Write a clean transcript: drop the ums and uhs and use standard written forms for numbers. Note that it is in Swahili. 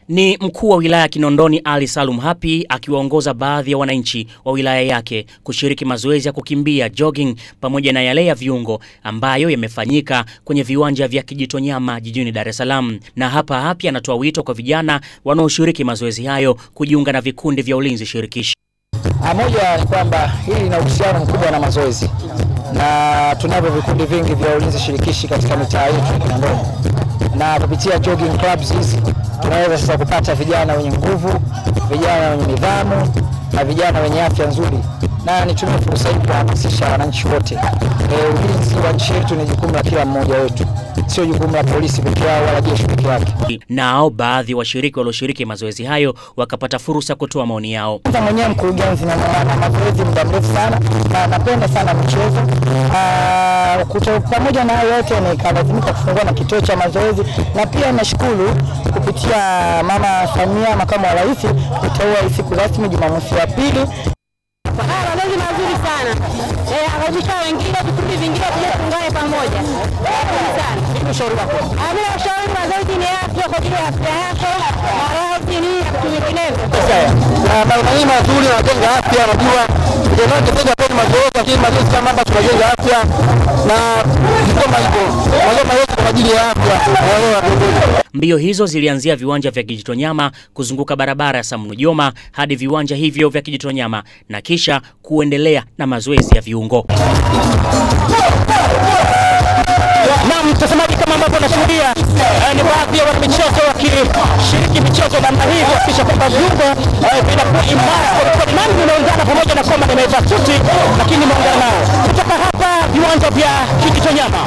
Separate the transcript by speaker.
Speaker 1: Ni mkuu wa wilaya Kinondoni Ali Salum Hapi akiwaongoza baadhi ya wananchi wa wilaya yake kushiriki mazoezi ya kukimbia jogging pamoja na yale ya viungo ambayo yamefanyika kwenye viwanja vya Kijitonyama jijini Dar es Salaam. Na hapa Hapi anatoa wito kwa vijana wanaoshiriki mazoezi hayo kujiunga na vikundi vya ulinzi shirikishi.
Speaker 2: Moja ni kwamba hili lina uhusiano mkubwa na mazoezi, na tunavyo vikundi vingi vya ulinzi shirikishi katika mitaa yetu ya Kinondoni, na kupitia jogging clubs hizi tunaweza sasa kupata vijana wenye nguvu, vijana wenye nidhamu na vijana wenye afya nzuri. Na nitumie fursa hii kuhamasisha wananchi wote, ulinzi wa nchi yetu ni jukumu la kila mmoja wetu, sio jukumu la polisi pekee yao wala jeshi pekee yake.
Speaker 1: Nao baadhi ya washiriki walioshiriki mazoezi hayo wakapata fursa kutoa maoni yao.
Speaker 2: Kwanza mwenyewe mkurugenzi na mazoezi muda mrefu sana na napenda sana michezo. Pamoja na hayo yote nikalazimika kufungua na kituo cha mazoezi, na pia nashukuru kupitia Mama Samia, makamu wa rais, kuteua siku rasmi Jumamosi ya pili.
Speaker 3: Mazoezi mazuri sana. Hakika wengine vikundi vingine tunaungana pamoja. Sana.
Speaker 2: Mimi ushauri wako?
Speaker 3: Mimi ushauri mazoezi ni afya kwa ajili ya afya yako. Mazoezi ni ya kutengeneza.
Speaker 2: Mazoezi mazuri yanajenga afya, unajua. Ndio tunataka kufanya mazoezi, lakini mazoezi kama hapa tunajenga afya na kama hivyo. Mazoezi kwa ajili ya afya.
Speaker 1: Mbio hizo zilianzia viwanja vya Kijitonyama kuzunguka barabara ya Sam Nujoma hadi viwanja hivyo vya Kijitonyama na kisha kuendelea na mazoezi ya viungo.
Speaker 2: Na mtazamaji, kama ambavyo nashuhudia ni baadhi ya wanamichezo wakishiriki michezo namna hii kuhakikisha kwamba viungo vinakuwa imara kwa nani unaungana pamoja na kwamba nimevaa suti lakini muungana nao. Kutoka hapa viwanja vya Kijitonyama.